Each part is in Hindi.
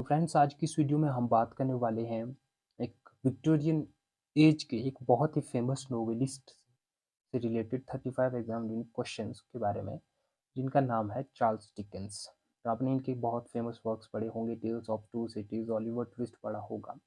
फ्रेंड्स, आज की इस वीडियो में हम बात करने वाले हैं एक विक्टोरियन एज के एक बहुत ही फेमस नोवेलिस्ट से रिलेटेड 35 एग्जाम क्वेश्चंस के बारे में, जिनका नाम है चार्ल्स डिकेंस। तो आपने इनके बहुत फेमस वर्क्स पढ़े होंगे, tales of two cities, Oliver Twist पढ़ा होगा।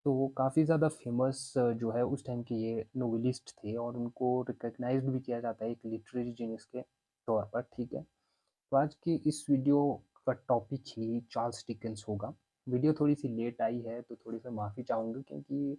तो वो काफ़ी ज़्यादा फेमस जो है उस टाइम के ये नोवेलिस्ट थे और उनको रिकग्नाइज्ड भी किया जाता है एक लिटरेरी जीनियस के तौर पर। ठीक है, तो आज की इस वीडियो का टॉपिक ही चार्ल्स डिकेंस होगा। वीडियो थोड़ी सी लेट आई है तो थोड़ी सी माफ़ी चाहूँगा, क्योंकि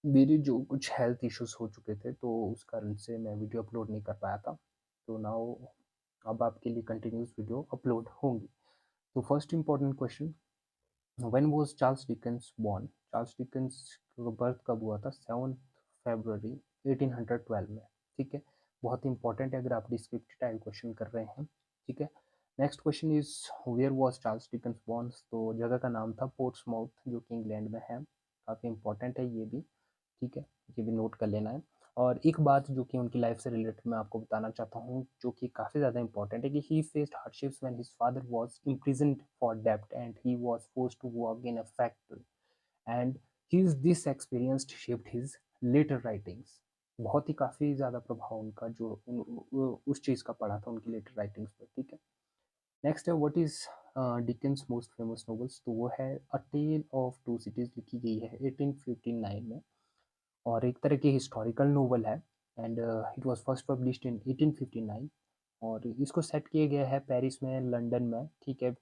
मेरे जो कुछ हेल्थ इश्यूज हो चुके थे तो उस कारण से मैं वीडियो अपलोड नहीं कर पाया था। तो नाउ अब आपके लिए कंटिन्यूस वीडियो अपलोड होंगी। तो first important question, when was Charles Dickens born? Charles Dickens का बर्थ कब हुआ था? 7 फरवरी 1812 में। ठीक है, बहुत इंपॉर्टेंट है अगर आप डिस्क्रिप्टिव टाइप क्वेश्चन कर रहे हैं। ठीक है, next question is where was Charles Dickens born? तो जगह का नाम था पोर्ट्समाउथ, जो कि इंग्लैंड में है। काफ़ी इंपॉर्टेंट है ये भी। ठीक है, ये भी नोट कर लेना है। और एक बात जो कि उनकी लाइफ से रिलेटेड मैं आपको बताना चाहता हूँ, जो कि काफ़ी ज़्यादा इंपॉर्टेंट है, कि ही faced hardships when his father was imprisoned for डेब्ट and he was forced to work in a factory and his this experience shaped his later writings. बहुत ही काफ़ी ज़्यादा प्रभाव उनका जो उस चीज़ का पड़ा था उनकी लेटर राइटिंग्स पर। ठीक है, नेक्स्ट है what is Dickens most famous novels? तो वो है अ टेल ऑफ टू सिटीज, लिखी गई है 1859 में और एक तरह की हिस्टोरिकल नोवेल है। And it was first published in 1859 और इसको सेट किया गया है पेरिस में, लंदन में। ठीक है,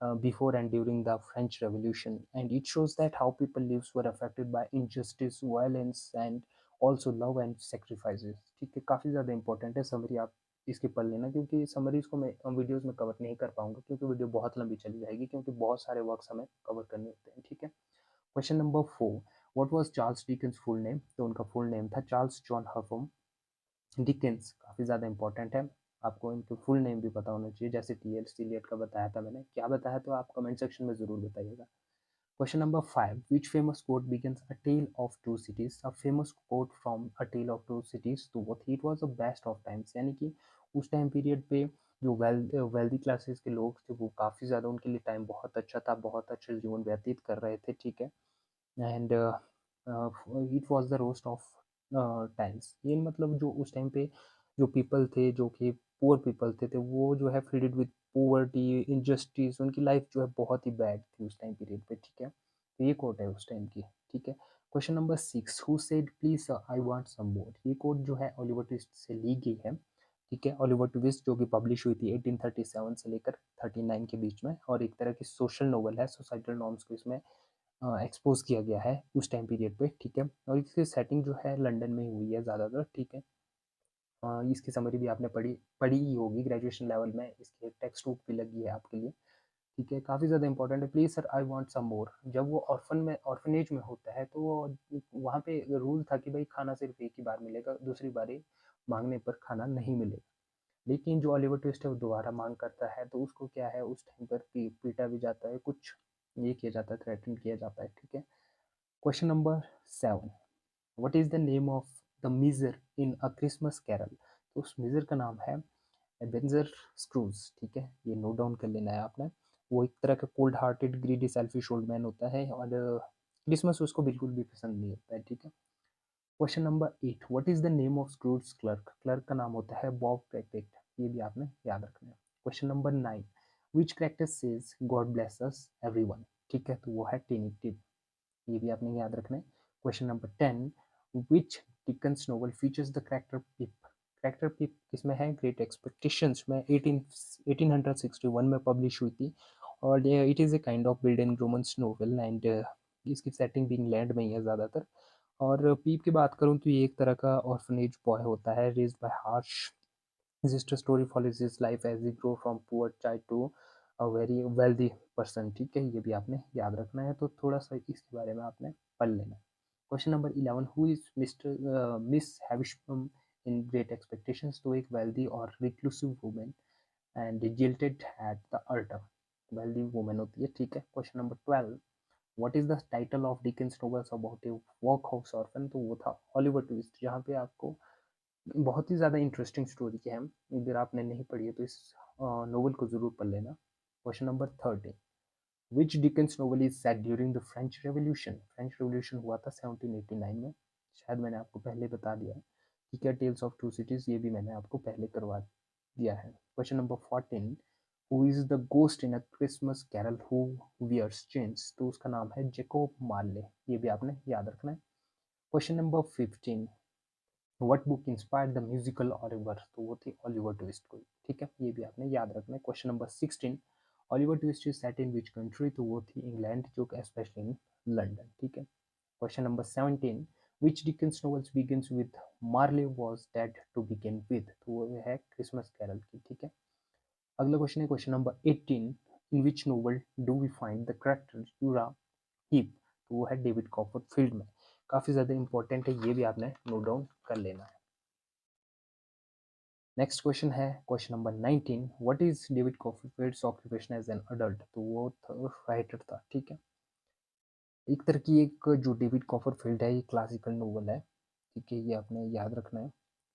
before and during the French revolution, and it shows that how people lives were affected by injustice, violence and also love and sacrifices। ठीक है, काफ़ी ज़्यादा इंपॉर्टेंट है। समरी आप इसकी पढ़ लेना, क्योंकि समरीज को मैं वीडियोस में कवर नहीं कर पाऊंगा, क्योंकि वीडियो बहुत लंबी चली जाएगी, क्योंकि बहुत सारे वर्क्स हमें कवर करने होते हैं। ठीक है, question number 4, what was Charles Dickens full name? तो उनका फुल नेम था चार्ल्स जॉन हफम डिकेंस। काफ़ी ज़्यादा इंपॉर्टेंट है, आपको इनके फुल नेम भी पता होना चाहिए। जैसे टी.एल. सीलियट का बताया था मैंने, क्या बताया तो आप कमेंट सेक्शन में ज़रूर बताइएगा। Question number 5, which famous quote begins a tale of two cities? A famous quote from a tale of two cities, तो वो थी it was the best of times. यानी कि उस टाइम पीरियड पे जो वेल्दी क्लासेस के लोग थे, वो काफ़ी ज़्यादा, उनके लिए टाइम बहुत अच्छा था, बहुत अच्छे जीवन व्यतीत कर रहे थे। ठीक है, and it was the roast of times. ये मतलब जो उस टाइम पे जो पीपल थे, जो कि पुअर पीपल थे, वो जो है फील्ड विद पोवर्टी, इनजस्टिस, उनकी लाइफ जो है बहुत ही बैड थी उस टाइम पीरियड पे। ठीक है, तो ये कोट है उस टाइम की। ठीक है, question number 6, who said please I want some more? ये कोट जो है ओलिवर ट्विस्ट से ली गई है। ठीक है, ओलिवर ट्विस्ट जो कि पब्लिश हुई थी 1837 से लेकर 39 के बीच में, और एक तरह की सोशल नोवेल है। सोसाइटल नॉर्म्स को इसमें एक्सपोज किया गया है उस टाइम पीरियड पे। ठीक है, और इसकी सेटिंग जो है लंदन में ही हुई है ज़्यादातर। ठीक है, इसकी समरी भी आपने पढ़ी पढ़ी ही होगी ग्रेजुएशन लेवल में, इसकी टेक्स्ट बुक भी लगी है आपके लिए। ठीक है, काफ़ी ज़्यादा इंपॉर्टेंट है। Please sir I want some more, जब वो ऑर्फन में, ऑर्फनेज में होता है, तो वहाँ पे रूल था कि भाई खाना सिर्फ एक ही बार मिलेगा, दूसरी बारी मांगने पर खाना नहीं मिलेगा। लेकिन जो ऑलिवर ट्विस्ट है वो दोबारा मांग करता है, तो उसको क्या है उस टाइम पर पीटा भी जाता है, कुछ ये किया जाता है, थ्रेटन किया जाता है। ठीक है, question number 7, what is the name of the miser in a Christmas Carol? तो उस मिजर का नाम है एबेंजर स्क्रूज। ठीक है, ये नोट डाउन कर लेना है आपने। वो एक तरह का cold hearted, greedy, selfish old man होता है और क्रिसमस उसको बिल्कुल भी पसंद नहीं होता है। ठीक है, question number 8, what is the name of Scrooge clerk? Clerk का नाम होता है बॉब क्रेकेट। ये भी आपने याद रखना है। क्वेश्चन नंबर 9, विच character says God bless us everyone? ठीक है, तो वो है टेनिटिव, ये भी आपने याद रखना है। Question number 10, which Dickens novel features the character Pip? Character Pip किसमें है? ग्रेट एक्सपेक्टेशंस में 1861 में पब्लिश हुई थी, और it is a kind of build and romance novel, and इसकी सेटिंग भी इंग्लैंड में ही है ज़्यादातर। और पीप की बात करूँ तो ये एक तरह का ऑर्फनेज बॉय होता है, raised by harsh sister. Story follows his life as he grow from poor child to a very wealthy person. ठीक है, ये भी आपने याद रखना है, तो थोड़ा सा इसके बारे में आपने पढ़ लेना। Question number 11, who is mister miss Havisham in Great Expectations? तो एक वेल्दी और reclusive woman and jilted at the altar, wealthy woman होती है। ठीक है, question number 12, what is the title of Dickens novels about a workhouse orphan? तो वो था ऑलिवर ट्विस्ट, जहाँ पे आपको बहुत ही ज़्यादा इंटरेस्टिंग स्टोरी है। अगर आपने नहीं पढ़ी है तो इस नोवेल को ज़रूर पढ़ लेना। Question number 13, which Dickens novel is set during the French revolution? French revolution हुआ था 1789 में, शायद मैंने आपको पहले बता दिया है। ठीक है, टेल्स ऑफ टू सिटीज ये भी मैंने आपको पहले करवा दिया है। Question number 14, who is the ghost in a Christmas Carol who wears chains? तो उसका नाम है जेकोब मार्ले, ये भी आपने याद रखना है। Question number 15, what book inspired the musical Oliver? तो वो थी ऑलिवर ट्विस्ट कोई, ठीक है, ये भी आपने याद रखना है। Question number 16, Oliver twist is set in which country? तो वो थी इंग्लैंड, जो कि स्पेशली इन लंदन, ठीक है। Question number 17, which Dickens novels begins with Marley was dead to begin with? तो वो है क्रिसमस कैरल की, ठीक है। अगला क्वेश्चन है question number 18, in which novel do we find the character Uriah Heep? तो वो है डेविड कॉपरफील्ड में। काफ़ी ज़्यादा इंपॉर्टेंट है, ये भी आपने नोट डाउन कर लेना है। नेक्स्ट क्वेश्चन है question number 19, what is David Copperfield's occupation as an adult? तो वो राइटर था, ठीक है। एक तरह की एक जो डेविड कॉपरफील्ड है, ये क्लासिकल नोवेल है, ठीक है, ये आपने याद रखना है।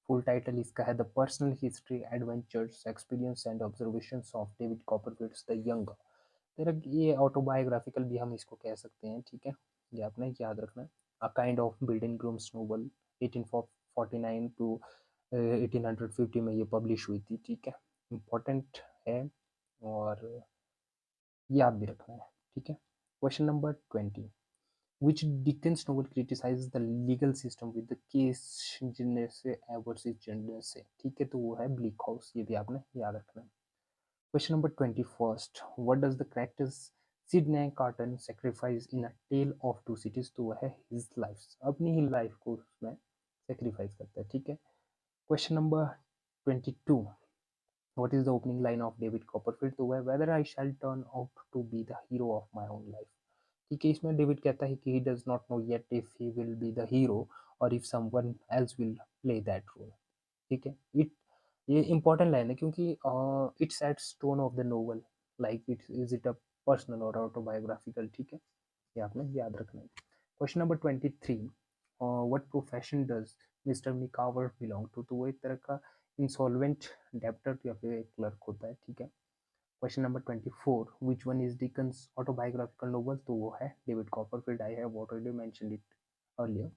फुल टाइटल इसका है the personal history, adventures, experience and observations of David Copperfield the young. तरह ये ऑटोबायोग्राफिकल भी हम इसको कह सकते हैं, ठीक है, ये आपने याद रखना है। A kind of bildungsroman novel, 1849 to 1850 में ये पब्लिश हुई थी, ठीक है, इम्पोर्टेंट है और याद भी रखना है, ठीक है। Question number 20, which Dickens novel criticizes the legal system with the case Jenese versus Jenese? ठीक है, तो वो है ब्लीक हाउस, ये भी आपने याद रखना है। Question number 21, what does the characters Sydney Carton sacrifice in a tale of two cities? तो वो है his life, अपनी ही लाइफ को उसमें सेक्रीफाइस करता है, ठीक है। Question number 22, what is the opening line of David Copperfield? तो वह whether I shall turn out to be the hero of my own life। ठीक है, इसमें डेविड कहता है कि he does not know yet if he will be the hero or if someone else will play that role, ठीक है। इट ये इंपॉर्टेंट लाइन है क्योंकि it sets tone of the novel, like it is it a personal और ऑटोबायोग्राफिकल, ठीक है, ये आपने याद रखना है। Question number 23, what profession does mister Micawber belong to? तो वो एक तरह का इंसॉल्वेंट डेप्टर या फिर एक क्लर्क होता है, ठीक है। Question number 24, which one is Dickens autobiographical novel? तो वो है David Copperfield, I have already mentioned it earlier.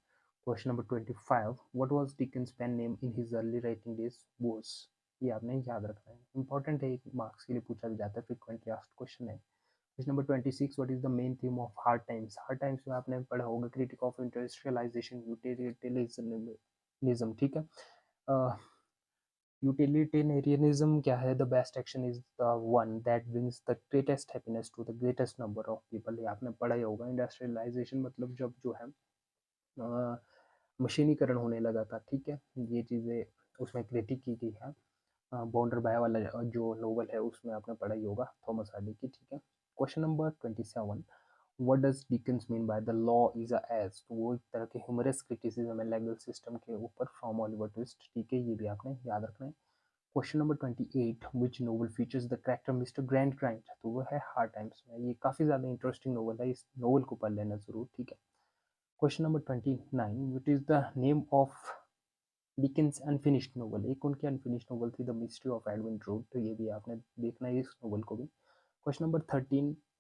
Question number 25, what was Dickens pen name in his early writing days? Boz, ये आपने याद रखना है, इंपॉर्टेंट है, एक मार्क्स के लिए पूछा भी जाता है, फ्रीक्वेंटली आस्क्ड क्वेश्चन है। Question number 26, what is the main theme of hard times? Hard times में आपने पढ़ा होगा क्रिटिक ऑफ इंडस्ट्रियलाइजेशन, यूटिलिटरियनिज्म, ठीक है। यूटिलिटेरियनिज्म क्या है? The best action is the one that brings the greatest happiness to the greatest number of people, ये आपने पढ़ा ही होगा। इंडस्ट्रियलाइजेशन मतलब जब जो है मशीनीकरण होने लगा था, ठीक है, ये चीज़ें उसमें क्रिटिक की गई है। बॉन्डर बाय वाला जो नोवेल है उसमें आपने पढ़ा ही होगा, थॉमस हार्डी की, ठीक है। Question number 27, what does Dickens mean by the law is a ass? तो वो एक तरह के ह्यूमरस क्रिटिसिज्म है लीगल सिस्टम के ऊपर फ्रॉम ऑलिवर ट्विस्ट, ठीक है, ये भी आपने याद रखना है। Question number 28, which novel features the character mister grand grind? तो वो है हार्ड टाइम्स में, ये काफ़ी ज़्यादा इंटरेस्टिंग नोवेल है, इस नोवेल को पढ़ लेना ज़रूर, ठीक है। Question number 29, what is the name of Dickens unfinished novel? एक उनकी अनफिनिश्ड नोवेल थी the mystery of Edwin Drood, तो ये भी आपने देखना है इस नोवेल को भी। Question number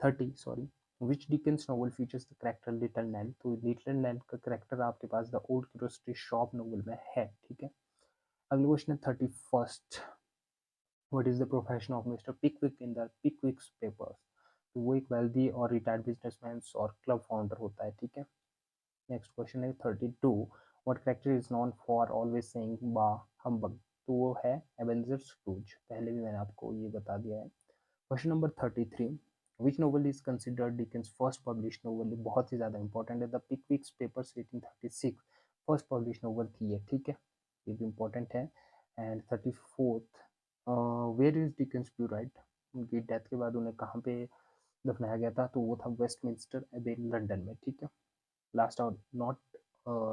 30 sorry, which Dickens novel features the character Little Nell? तो लिटिल नैन का करेक्टर आपके पास The Old Curiosity Shop novel में है, ठीक है। अगला क्वेश्चन है 31, what is the profession of mister Pickwick in the Pickwick's papers? तो वो एक वेल्दी और रिटायर्ड बिजनेसमैन और क्लब फाउंडर होता है, ठीक है। नेक्स्ट क्वेश्चन है 32, what character is known for always saying बा हम्बग? तो वो है एबेंजर स्क्रूज, पहले भी मैंने आपको ये बता दिया है। Question number 33, which novel is considered Dickens first publish novel? बहुत ही ज़्यादा इंपॉर्टेंट है, the Pickwick's papers 1836 first publish novel थी ये, ठीक है, ये भी इंपॉर्टेंट है। And 34th, where is Dickens buried? उनकी डेथ के बाद उन्हें कहाँ पे दफनाया गया था? तो वो था वेस्टमिंस्टर एबे लंदन में, ठीक है। Last or not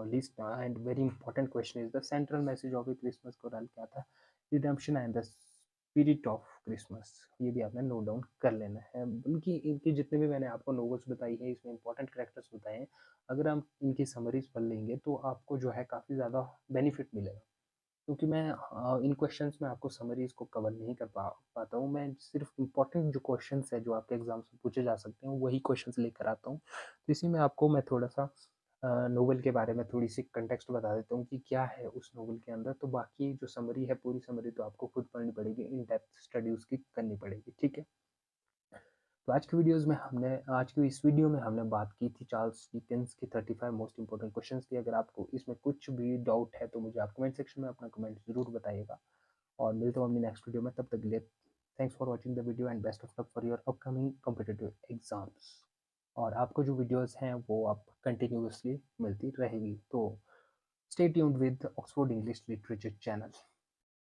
least and very important question is the central message of a Christmas choral क्या था? Redemption and the spirit of Christmas, ये भी आपने नोट डाउन कर लेना है। बल्कि इनकी जितने भी मैंने आपको नोवेल्स बताई है इसमें इंपॉर्टेंट कैरेक्टर्स बताए हैं, अगर हम इनकी समरीज पढ़ लेंगे तो आपको जो है काफ़ी ज़्यादा बेनिफिट मिलेगा। क्योंकि मैं इन क्वेश्चंस में आपको समरीज़ को कवर नहीं कर पाता हूँ। मैं सिर्फ़ इम्पोर्टेंट जो क्वेश्चंस हैं, जो आपके एग्ज़ाम्स में पूछे जा सकते हैं, वही क्वेश्चंस लेकर आता हूँ। तो इसी में आपको मैं थोड़ा-सा नोवेल के बारे में थोड़ी-सी कॉन्टेक्स्ट बता देता हूँ कि क्या है उस नोवेल के अंदर। तो बाकी जो समरी है, पूरी समरी तो आपको खुद पढ़नी पड़ेगी, इन डेप्थ स्टडी उसकी करनी पड़ेगी, ठीक है? तो आज की इस वीडियो में हमने बात की थी चार्ल्स डिकेंस की 35 मोस्ट इंपोर्टेंट क्वेश्चंस की। अगर आपको इसमें कुछ भी डाउट है तो मुझे आप कमेंट सेक्शन में अपना कमेंट ज़रूर बताइएगा, और मिलता हूँ अपनी नेक्स्ट वीडियो में। तब तक के लिए thanks for watching the video and best of luck for your upcoming competitive exams. और आपको जो वीडियोस हैं वो आप कंटिन्यूसली मिलती रहेगी। तो stay tuned with Oxford English literature channel.